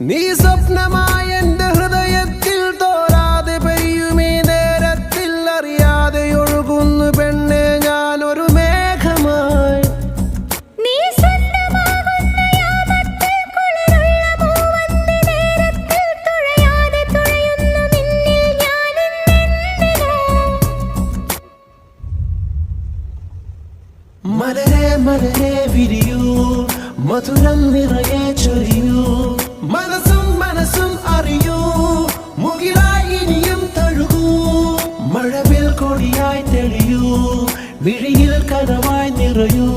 നീ സ്വപ്നമായ എൻ്റെ ഹൃദയത്തിൽ തോരാതെ പെയ്യുമീ നേരത്തിൽ അറിയാതെ ഒഴുകുന്നു പെണ്ണെ ഞാനൊരു മേഘമായി. നീ സ്വന്തമാകുന്ന യാമത്തിൽ കുളിരുള്ള പൂവന്തി നേരത്തിൽ തുഴയാതെ തുഴയുന്നു നിന്നിൽ ഞാനിന്നെന്തിനോ. മലരെ മലരെ വിരിയൂ, മധുരം നിറയെ ചൊരിയൂ, മനസ്സും മനസ്സും അറിയൂ, മുകിലായി ഇനിയും തഴുകൂ, മഴവിൽ കൊടിയായി തെളിയൂ, മിഴിയിൽ കനവായി നിറയൂ.